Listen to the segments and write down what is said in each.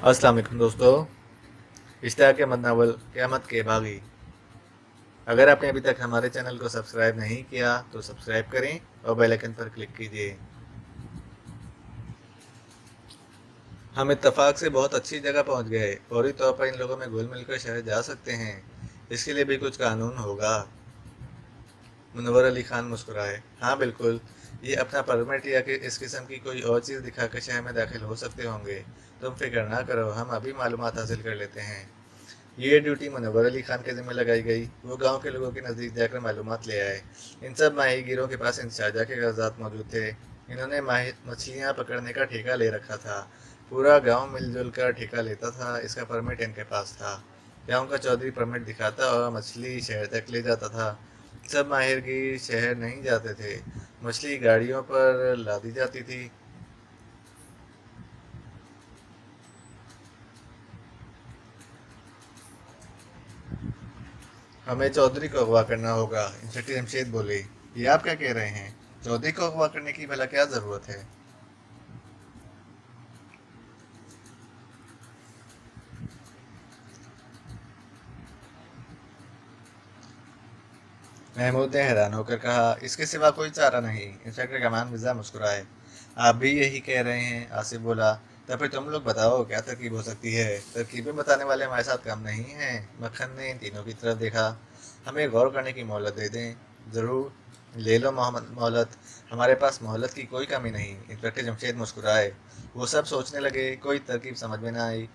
अस्सलाम वालेकुम दोस्तों। इश्तियाक अहमद नावल क़यामत के बागी। अगर आपने अभी तक हमारे चैनल को सब्सक्राइब नहीं किया तो सब्सक्राइब करें और बेल आइकन पर क्लिक कीजिए। हम इत्तफाक से बहुत अच्छी जगह पहुंच गए। फौरी तौर पर इन लोगों में घुल मिलकर शहर जा सकते हैं। इसके लिए भी कुछ कानून होगा। मुनव्वर अली खान मुस्कुराए। हाँ बिल्कुल, ये अपना परमिट या कि इस किस्म की कोई और चीज़ दिखाकर शहर में दाखिल हो सकते होंगे। तुम फिक्र ना करो, हम अभी मालूमात हासिल कर लेते हैं। ये ड्यूटी मुनव्वर अली खान के ज़िम्मे लगाई गई। वो गांव के लोगों के नज़दीक जाकर मालूमात ले आए। इन सब माहीगीरों के पास इन शारजा के कागजात मौजूद थे। इन्होंने मछलियाँ पकड़ने का ठेका ले रखा था। पूरा गांव मिलजुल कर ठेका लेता था। इसका परमिट इनके पास था। गांव का चौधरी परमिट दिखाता और मछली शहर तक ले जाता था। सब माहिरगीर शहर नहीं जाते थे। मछली गाड़ियों पर लादी जाती थी। हमें चौधरी को अगवा करना होगा, इंस्पेक्टर जमशेद बोले। ये आप क्या कह रहे हैं? चौधरी को अगवा करने की भला क्या जरूरत है? महमूद ने हैरान होकर कहा, इसके सिवा कोई चारा नहीं। इंस्पेक्टर कमान मिर्जा मुस्कुराए। आप भी यही कह रहे हैं? आसिफ बोला। तो फिर तुम लोग बताओ क्या तरकीब हो सकती है? तरकीबें बताने वाले हमारे साथ कम नहीं हैं। मक्खन ने इन तीनों की तरफ देखा। हमें गौर करने की मोहलत दे दें। ज़रूर, ले लो मोहम्मद मोहलत। हमारे पास मोहलत की कोई कमी नहीं। इंस्पेक्टर जमशेद मुस्कुराए। वो सब सोचने लगे। कोई तरकीब समझ में ना आई,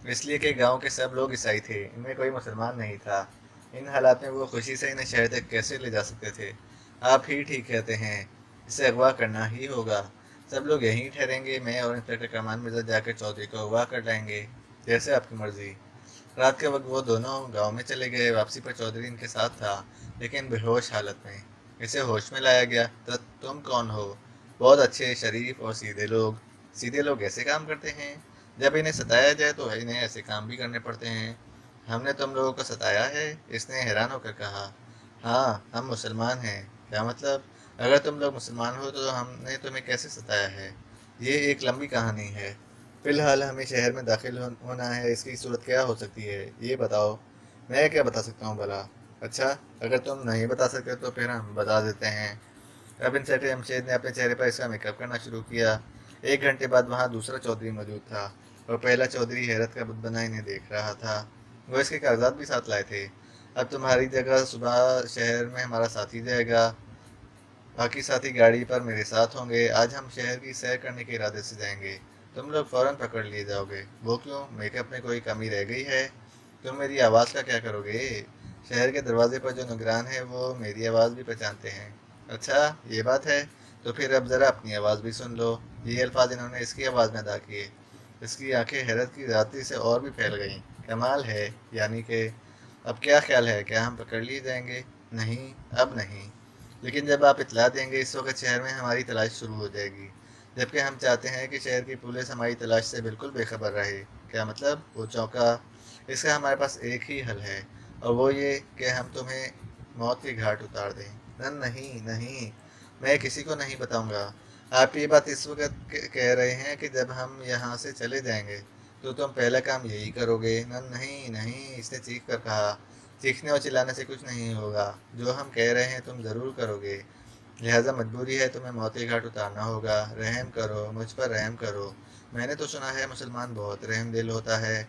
इसलिए कि गांव के सब लोग ईसाई थे। इनमें कोई मुसलमान नहीं था। इन हालात में वो खुशी से इन्हें शहर तक कैसे ले जा सकते थे? आप ही ठीक कहते हैं, इसे अगवा करना ही होगा। सब लोग यहीं ठहरेंगे। मैं और इंस्पेक्टर कमान मिर्जा जाकर चौधरी को अगवा कर लाएंगे। जैसे आपकी मर्जी। रात के वक्त वो दोनों गांव में चले गए। वापसी पर चौधरी इनके साथ था, लेकिन बेहोश हालत में। इसे होश में लाया गया। तो तुम कौन हो? बहुत अच्छे, शरीफ और सीधे लोग। सीधे लोग ऐसे काम करते हैं? जब इन्हें सताया जाए तो इन्हें ऐसे काम भी करने पड़ते हैं। हमने तुम लोगों को सताया है? इसने हैरान होकर कहा। हाँ, हम मुसलमान हैं। क्या मतलब? अगर तुम लोग मुसलमान हो तो हमने तुम्हें कैसे सताया है? ये एक लंबी कहानी है। फिलहाल हमें शहर में दाखिल होना है। इसकी सूरत क्या हो सकती है, ये बताओ। मैं क्या बता सकता हूँ भला? अच्छा, अगर तुम नहीं बता सकते तो फिर हम बता देते हैं। अब इंस्पेक्टर जमशेद ने अपने चेहरे पर इसका मेकअप करना शुरू किया। 1 घंटे बाद वहाँ दूसरा चौधरी मौजूद था, और पहला चौधरी हैरत का बुत बना इन्हें देख रहा था। वो इसके कागजात भी साथ लाए थे। अब तुम्हारी जगह सुबह शहर में हमारा साथी जाएगा। बाकी साथी गाड़ी पर मेरे साथ होंगे। आज हम शहर की सैर करने के इरादे से जाएंगे। तुम लोग फौरन पकड़ लिए जाओगे। वो क्यों? मेकअप में कोई कमी रह गई है? तुम मेरी आवाज़ का क्या करोगे? शहर के दरवाजे पर जो निगरान है वो मेरी आवाज़ भी पहचानते हैं। अच्छा, ये बात है। तो फिर अब ज़रा अपनी आवाज़ भी सुन लो। ये अल्फाज इन्होंने इसकी आवाज़ में अदा किए। इसकी आंखें हैरत की रात्रि से और भी फैल गईं। कमाल है। यानी कि अब क्या ख्याल है? क्या हम पकड़ लिए जाएंगे? नहीं, अब नहीं। लेकिन जब आप इतला देंगे, इस वक्त शहर में हमारी तलाश शुरू हो जाएगी। जबकि हम चाहते हैं कि शहर की पुलिस हमारी तलाश से बिल्कुल बेखबर रहे। क्या मतलब? वो चौंका। इसका हमारे पास एक ही हल है, और वो ये कि हम तुम्हें मौत के घाट उतार दें। नहीं नहीं, मैं किसी को नहीं बताऊंगा। आप ये बात इस वक्त कह रहे हैं कि जब हम यहाँ से चले जाएंगे तो तुम पहला काम यही करोगे? नहीं नहीं, इसने चीख कर कहा। चीखने और चिल्लाने से कुछ नहीं होगा। जो हम कह रहे हैं तुम ज़रूर करोगे। लिहाजा मजबूरी है, तुम्हें मौत के घाट उतारना होगा। रहम करो, मुझ पर रहम करो। मैंने तो सुना है मुसलमान बहुत रहम दिल होता है।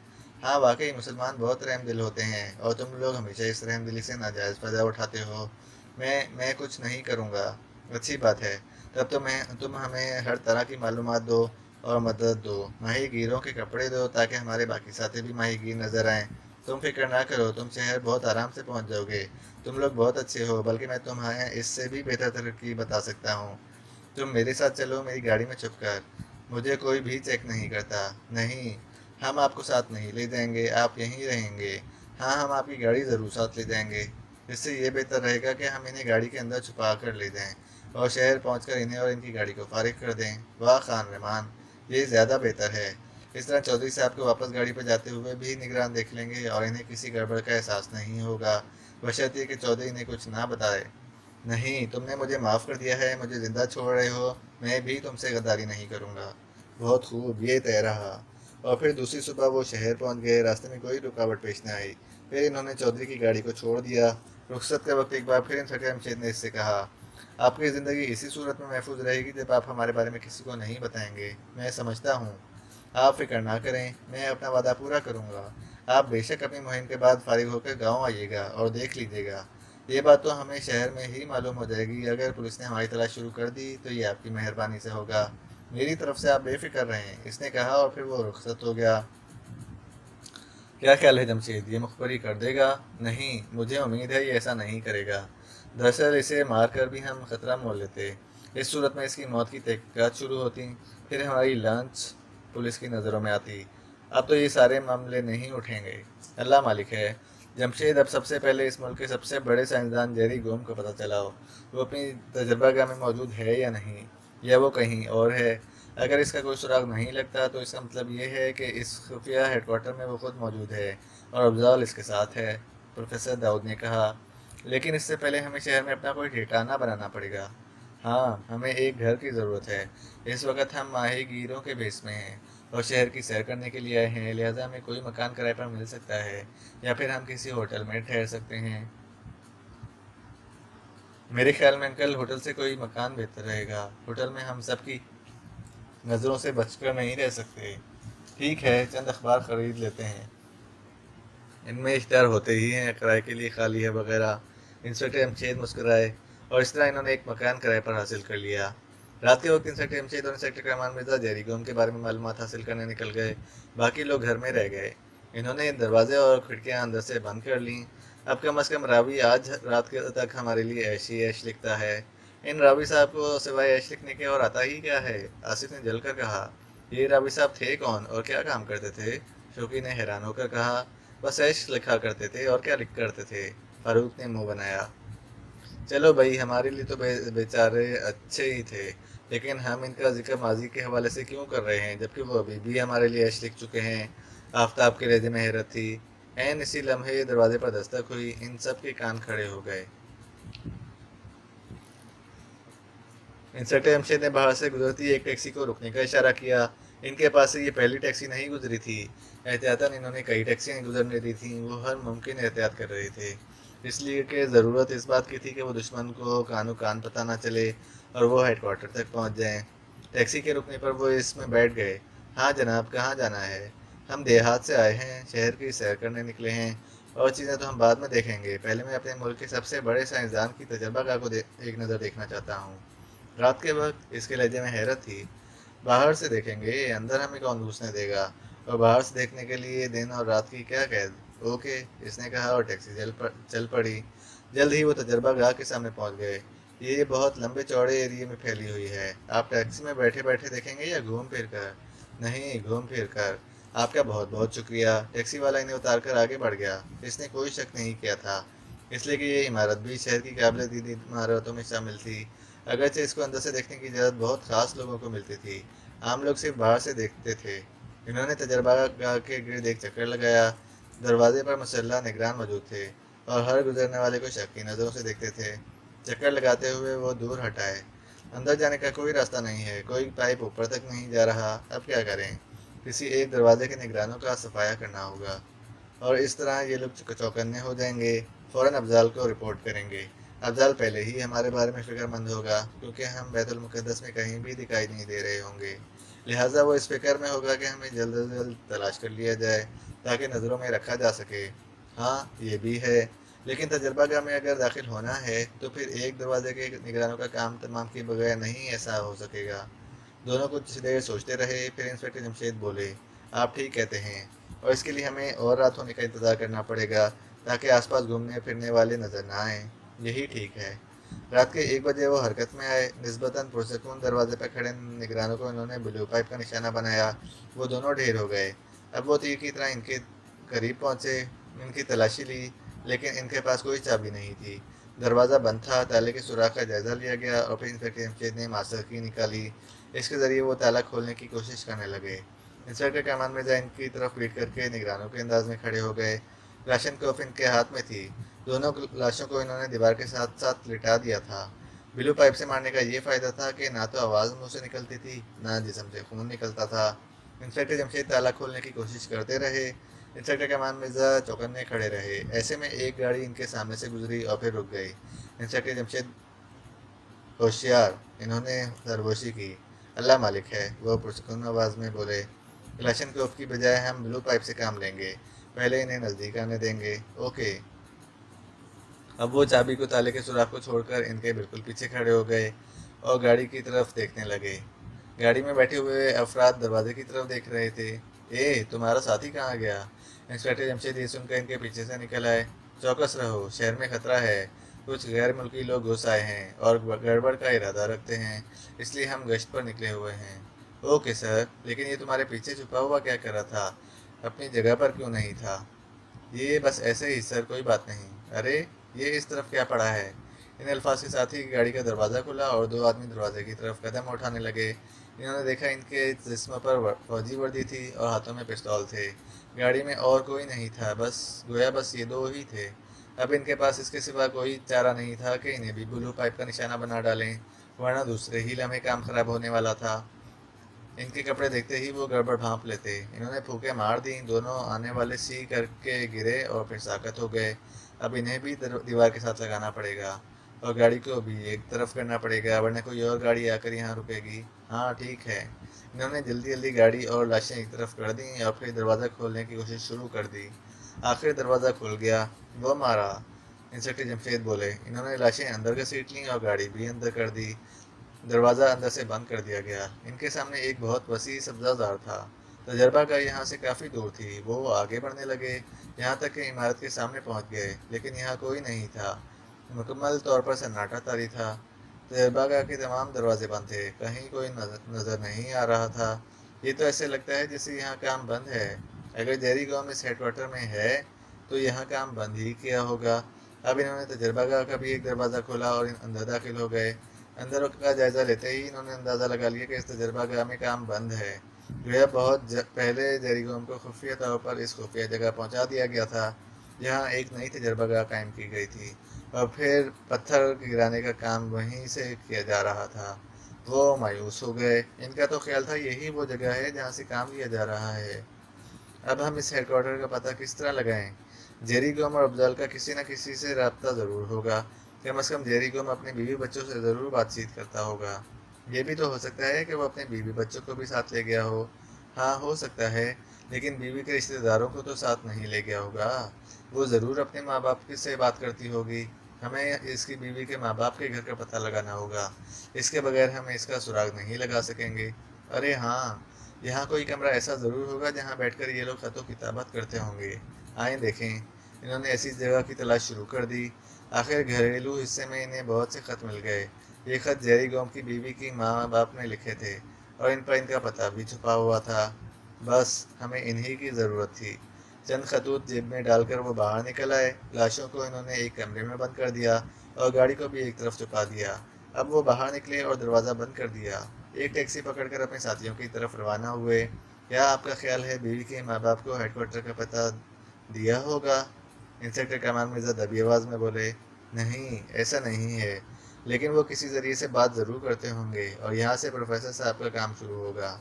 हाँ वाकई, मुसलमान बहुत रहम दिल होते हैं, और तुम लोग हमेशा इस रहम दिली से नाजायज़ फ़ायदा उठाते हो। मैं कुछ नहीं करूँगा। अच्छी बात है। तब तो तुम हमें हर तरह की मालूमात दो और मदद दो। माही गिरों के कपड़े दो ताकि हमारे बाकी साथी भी माही गिर नज़र आएँ। तुम फिक्र ना करो, तुम शहर बहुत आराम से पहुंच जाओगे। तुम लोग बहुत अच्छे हो, बल्कि मैं तुम्हें इससे भी बेहतर तरकीब बता सकता हूँ। तुम मेरे साथ चलो, मेरी गाड़ी में छुप कर। मुझे कोई भी चेक नहीं करता। नहीं, हम आपको साथ नहीं ले जाएंगे, आप यहीं रहेंगे। हाँ, हम आपकी गाड़ी ज़रूर साथ ले जाएंगे। इससे ये बेहतर रहेगा कि हम इन्हें गाड़ी के अंदर छुपा कर ले जाएं, और शहर पहुंचकर इन्हें और इनकी गाड़ी को फारिग कर दें। वाह खान रहमान, ये ज़्यादा बेहतर है। इस तरह चौधरी साहब को वापस गाड़ी पर जाते हुए भी निगरान देख लेंगे, और इन्हें किसी गड़बड़ का एहसास नहीं होगा, बशर्ते कि चौधरी ने कुछ ना बताए। नहीं, तुमने मुझे माफ़ कर दिया है, मुझे ज़िंदा छोड़ रहे हो। मैं भी तुमसे गद्दारी नहीं करूँगा। बहुत खूब, ये तय रहा। और फिर दूसरी सुबह वो शहर पहुंच गए। रास्ते में कोई रुकावट पेश न आई। फिर इन्होंने चौधरी की गाड़ी को छोड़ दिया। रुखसत के वक्त एक बार फिर इंस्पेक्टर जमशेद ने इससे कहा, आपकी ज़िंदगी इसी सूरत में महफूज रहेगी जब आप हमारे बारे में किसी को नहीं बताएंगे। मैं समझता हूँ, आप फिक्र ना करें, मैं अपना वादा पूरा करूँगा। आप बेशक अपनी मुहिम के बाद फारिग होकर गाँव आइएगा और देख लीजिएगा। ये बात तो हमें शहर में ही मालूम हो जाएगी। अगर पुलिस ने हमारी तलाश शुरू कर दी तो ये आपकी मेहरबानी से होगा। मेरी तरफ से आप बेफिक्र रहें, इसने कहा और फिर वो रुखसत हो गया। क्या ख्याल है जमशेद, ये मुखबरी कर देगा? नहीं, मुझे उम्मीद है ये ऐसा नहीं करेगा। दरअसल इसे मार कर भी हम खतरा मोल लेते। इस सूरत में इसकी मौत की तहकीकात शुरू होती, फिर हमारी लॉन्च पुलिस की नज़रों में आती। अब तो ये सारे मामले नहीं उठेंगे। अल्लाह मालिक है। जमशेद, अब सबसे पहले इस मुल्क के सबसे बड़े साइंसदान जेरी गोम को पता चलाओ। वो अपनी तजर्बागाह में मौजूद है या नहीं, या वो कहीं और है। अगर इसका कोई सुराग नहीं लगता तो इसका मतलब ये है कि इस खुफिया हेडक्वार्टर में वो खुद मौजूद है और अफजाल इसके साथ है, प्रोफेसर दाऊद ने कहा। लेकिन इससे पहले हमें शहर में अपना कोई ठिकाना बनाना पड़ेगा। हाँ, हमें एक घर की ज़रूरत है। इस वक्त हम माही गिरों के बेस में हैं और शहर की सैर करने के लिए आए हैं, लिहाजा हमें कोई मकान किराए पर मिल सकता है या फिर हम किसी होटल में ठहर सकते हैं। मेरे ख्याल में अंकल, होटल से कोई मकान बेहतर रहेगा। होटल में हम सबकी नज़रों से बचकर नहीं रह सकते। ठीक है, चंद अखबार ख़रीद लेते हैं, इनमें इश्तहार होते ही हैं, किराए के लिए खाली है वगैरह। इंस्पेक्टर जमशेद मुस्कुराए और इस तरह इन्होंने एक मकान किराए पर हासिल कर लिया। रात के वक्त इंस्पेक्टर जमशेद और इंस्पेक्टर रहमान मिर्ज़ा जेरी गोम के बारे में मालूमात हासिल करने निकल गए। बाकी लोग घर में रह गए। इन्होंने दरवाजे और खिड़कियाँ अंदर से बंद कर लीं। अब कम अज़ कम रावी आज रात के तक हमारे लिए ऐश ही ऐश लिखता है। इन रावी साहब को सिवाय ऐश लिखने के और आता ही क्या है? आसिफ ने जलकर कहा। ये रावी साहब थे कौन और क्या काम करते थे? शौकी ने हैरान होकर कहा। बस ऐश लिखा करते थे और क्या लिख करते थे? फारूक ने मुंह बनाया। चलो भाई, हमारे लिए तो बेचारे अच्छे ही थे, लेकिन हम इनका जिक्र माजी के हवाले से क्यों कर रहे हैं, जबकि वो अभी भी हमारे लिए ऐश लिख चुके हैं। आफताब के लहजे में हैरत थी। ऐन इसी लम्हे दरवाजे पर दस्तक हुई। इन सब के कान खड़े हो गए। इंस्पेक्टर जमशेद ने बाहर से गुजरती एक टैक्सी को रुकने का इशारा किया। इनके पास से ये पहली टैक्सी नहीं गुजरी थी। एहतियातन इन्होंने कई टैक्सियाँ गुजरने दी थीं। वो हर मुमकिन एहतियात कर रहे थे, इसलिए कि ज़रूरत इस बात की थी कि वो दुश्मन को कानो कान पता ना चले और वो हेडक्वार्टर तक पहुंच जाएं। टैक्सी के रुकने पर वो इसमें बैठ गए। हाँ जनाब, कहाँ जाना है? हम देहात से आए हैं, शहर की सैर करने निकले हैं, और चीज़ें तो हम बाद में देखेंगे। पहले मैं अपने मुल्क के सबसे बड़े साइंसदान की तजर्बागाह को एक नज़र देखना चाहता हूँ। रात के वक्त इसके लहजे में हैरत थी। बाहर से देखेंगे, अंदर हमें कौन घुसने देगा? और बाहर से देखने के लिए दिन और रात की क्या कैद? ओके, इसने कहा और टैक्सी चल पड़ी। जल्द ही वो तजर्बागाह के सामने पहुंच गए। ये बहुत लंबे चौड़े एरिए में फैली हुई है। आप टैक्सी में बैठे बैठे देखेंगे या घूम फिर कर? नहीं, घूम फिर कर। आपका बहुत बहुत शुक्रिया। टैक्सी वाला इन्हें उतार कर आगे बढ़ गया। इसने कोई शक नहीं किया था, इसलिए कि ये इमारत भी शहर की काबिल दीद इमारतों में शामिल थी। अगरचे इसको अंदर से देखने की इजाज़त बहुत ख़ास लोगों को मिलती थी। आम लोग सिर्फ बाहर से देखते थे। इन्होंने तजर्बागाह के गिर्द एक चक्कर लगाया। दरवाजे पर मुसल्लह निगरान मौजूद थे और हर गुजरने वाले को शक की नज़रों से देखते थे। चक्कर लगाते हुए वो दूर हटाए। अंदर जाने का कोई रास्ता नहीं है, कोई पाइप ऊपर तक नहीं जा रहा। अब क्या करें? किसी एक दरवाजे के निगरानों का सफाया करना होगा, और इस तरह ये लोग चौकन्ने हो जाएंगे। फ़ौरन अफजाल को रिपोर्ट करेंगे। अफजाल पहले ही हमारे बारे में फ़िक्रमंद होगा, क्योंकि हम बैतुल मुक़द्दस में कहीं भी दिखाई नहीं दे रहे होंगे। लिहाजा वो इस फिक्र में होगा कि हमें जल्द अज जल्द तलाश कर लिया जाए ताकि नज़रों में रखा जा सके। हाँ, ये भी है, लेकिन तजर्बागाह में अगर दाखिल होना है तो फिर एक दरवाजे के निगरानों का काम तमाम किए बगैर नहीं ऐसा हो सकेगा। दोनों कुछ देर सोचते रहे। फिर इंस्पेक्टर जमशेद बोले, आप ठीक कहते हैं, और इसके लिए हमें और रात होने का इंतज़ार करना पड़ेगा ताकि आसपास घूमने फिरने वाले नज़र ना आएँ। यही ठीक है। रात के 1 बजे वो हरकत में आए। निस्बतन पुरसकून दरवाजे पर खड़े निगरानों को इन्होंने ब्लू पाइप का निशाना बनाया। वो दोनों ढेर हो गए। अब वो तीर की तरह इनके करीब पहुँचे। इनकी तलाशी ली, लेकिन इनके पास कोई चाबी नहीं थी। दरवाज़ा बंद था। ताले के सुराख का जायज़ा लिया गया और फिर इंस्पेक्टर जमशेद ने मास्टर की निकाली। इसके ज़रिए वो ताला खोलने की कोशिश करने लगे। इंस्पेक्टर कमान मिर्ज़ा इनकी तरफ पीट करके निगरानों के अंदाज में खड़े हो गए। राशन कॉफ इनके हाथ में थी। दोनों लाशों को इन्होंने दीवार के साथ साथ लिटा दिया था। ब्लू पाइप से मारने का ये फ़ायदा था कि ना तो आवाज़ मुंह से निकलती थी, ना जिस्म से खून निकलता था। इंस्पेक्टर जमशेद ताला खोलने की कोशिश करते रहे। इंस्पेक्टर कमाल मिर्ज़ा चौकन्ने खड़े रहे। ऐसे में एक गाड़ी इनके सामने से गुजरी और फिर रुक गई। इंस्पेक्टर जमशेद होशियार, इन्होंने सरगोशी की। अल्लाह मालिक है, वो पुरसुकून आवाज़ में बोले। क्लैशनकोफ की बजाय हम ब्लू पाइप से काम लेंगे, पहले इन्हें नज़दीक आने देंगे। ओके। अब वो चाबी को ताले के सुराख को छोड़कर इनके बिल्कुल पीछे खड़े हो गए और गाड़ी की तरफ देखने लगे। गाड़ी में बैठे हुए अफराद दरवाजे की तरफ देख रहे थे। तुम्हारा साथी कहाँ गया? इंस्पेक्टर जमशेद ये सुनकर इनके पीछे से निकल आए। चौकस रहो, शहर में खतरा है। कुछ गैर मुल्की लोग घुस आए हैं और गड़बड़ का इरादा रखते हैं, इसलिए हम गश्त पर निकले हुए हैं। ओके सर, लेकिन ये तुम्हारे पीछे छुपा हुआ क्या कर रहा था? अपनी जगह पर क्यों नहीं था? ये बस ऐसे ही सर, कोई बात नहीं। अरे, ये इस तरफ क्या पड़ा है? इन अल्फाज के साथ ही गाड़ी का दरवाज़ा खुला और दो आदमी दरवाजे की तरफ कदम उठाने लगे। इन्होंने देखा इनके जिस्म पर फौजी वर्दी थी और हाथों में पिस्तौल थे। गाड़ी में और कोई नहीं था, गोया बस ये दो ही थे। अब इनके पास इसके सिवा कोई चारा नहीं था कि इन्हें भी ब्लू पाइप का निशाना बना डालें, वरना दूसरे ही लम्हे काम खराब होने वाला था। इनके कपड़े देखते ही वो गड़बड़ भांप लेते। इन्होंने फूंके मार दी, दोनों आने वाले सी करके गिरे और फिर साकत हो गए। अब इन्हें भी दीवार के साथ लगाना पड़ेगा और गाड़ी को भी एक तरफ करना पड़ेगा, वरना कोई और गाड़ी आकर यहाँ रुकेगी। हाँ ठीक है। इन्होंने जल्दी जल्दी गाड़ी और लाशें एक तरफ कर दी और फिर दरवाज़ा खोलने की कोशिश शुरू कर दी। आखिर दरवाज़ा खुल गया। वो मारा, इंस्पेक्टर जमशेद बोले। इन्होंने लाशें अंदर घसीट लीं और गाड़ी भी अंदर कर दी। दरवाज़ा अंदर से बंद कर दिया गया। इनके सामने एक बहुत वसी सब्ज़ाज़ार था। तजर्बा का यहाँ से काफ़ी दूर थी। वो आगे बढ़ने लगे, यहाँ तक कि इमारत के सामने पहुँच गए, लेकिन यहाँ कोई नहीं था। मुकम्मल तौर पर सन्नाटा तारी था। तजर्बागाह के तमाम दरवाजे बंद थे, कहीं कोई नज़र नहीं आ रहा था। ये तो ऐसे लगता है जैसे यहाँ काम बंद है। अगर जेरी गाँव इस हेडक्वार्टर में है तो यहाँ काम बंद ही किया होगा। अब इन्होंने तजर्बागाह का भी एक दरवाज़ा खोला और अंदर दाखिल हो गए। अंदर का जायज़ा लेते ही इन्होंने अंदाज़ा लगा लिया कि इस तजर्बागाह में काम बंद है। गोया पहले जेरीगोम को खुफिया तौर पर इस खुफिया जगह पहुंचा दिया गया था, जहां एक नई तजर्बागाह कायम की गई थी और फिर पत्थर गिराने का काम वहीं से किया जा रहा था। वो मायूस हो गए। इनका तो ख्याल था यही वो जगह है जहाँ से काम लिया जा रहा है। अब हम इस हेडक्वार्टर का पता किस तरह लगाएं? जेरी गोम और अफजल का किसी न किसी से रब्ता ज़रूर होगा। कम अज़ कम जेरी गोम अपने बीवी बच्चों से ज़रूर बातचीत करता होगा। ये भी तो हो सकता है कि वो अपने बीवी बच्चों को भी साथ ले गया हो। हाँ हो सकता है, लेकिन बीवी के रिश्तेदारों को तो साथ नहीं ले गया होगा। वो ज़रूर अपने माँ बाप से बात करती होगी। हमें इसकी बीवी के माँ बाप के घर का पता लगाना होगा। इसके बगैर हम इसका सुराग नहीं लगा सकेंगे। अरे हाँ, यहाँ कोई कमरा ऐसा ज़रूर होगा जहाँ बैठकर ये लोग खतों किताबत करते होंगे। आए देखें। इन्होंने ऐसी जगह की तलाश शुरू कर दी। आखिर घरेलू हिस्से में इन्हें बहुत से खत मिल गए। ये खत जेरी गोम की बीवी की माँ बाप ने लिखे थे और इन पर इनका पता भी छुपा हुआ था। बस हमें इन्हीं की ज़रूरत थी। चंद खतूत जेब में डालकर वो बाहर निकल आए। लाशों को इन्होंने एक कमरे में बंद कर दिया और गाड़ी को भी एक तरफ छुपा दिया। अब वो बाहर निकले और दरवाज़ा बंद कर दिया। एक टैक्सी पकड़कर अपने साथियों की तरफ रवाना हुए। क्या आपका ख्याल है बीवी के माँ बाप को हेडक्वार्टर का पता दिया होगा? इंस्पेक्टर कमाल मिर्ज़ा दबी आवाज़ में बोले। नहीं, ऐसा नहीं है, लेकिन वो किसी ज़रिए से बात ज़रूर करते होंगे और यहाँ से प्रोफेसर साहब का काम शुरू होगा।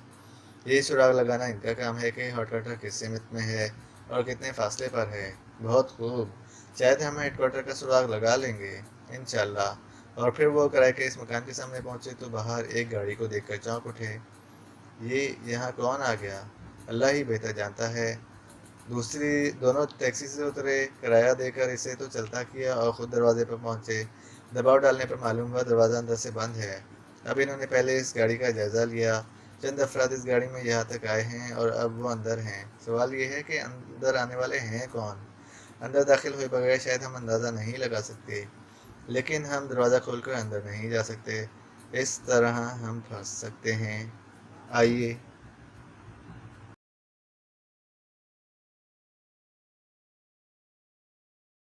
ये सुराग लगाना इनका काम है कि हेडक्वार्टर किस सीमित में है और कितने फासले पर है। बहुत खूब, शायद हम हेडक्वार्टर का सुराग लगा लेंगे, इंशाल्लाह। और फिर वो किराए के इस मकान के सामने पहुंचे तो बाहर एक गाड़ी को देखकर चौंक उठे। ये यहाँ कौन आ गया? अल्लाह ही बेहतर जानता है। दूसरी दोनों टैक्सी से उतरे, किराया देकर इसे तो चलता किया और ख़ुद दरवाजे पर पहुंचे। दबाव डालने पर मालूम हुआ दरवाज़ा अंदर से बंद है। अब इन्होंने पहले इस गाड़ी का जायज़ा लिया। चंद अफराद इस गाड़ी में यहाँ तक आए हैं और अब वो अंदर हैं। सवाल ये है कि अंदर आने वाले हैं कौन? अंदर दाखिल हुए बगैर शायद हम अंदाज़ा नहीं लगा सकते, लेकिन हम दरवाज़ा खोलकर अंदर नहीं जा सकते। इस तरह हम फंस सकते हैं। आइए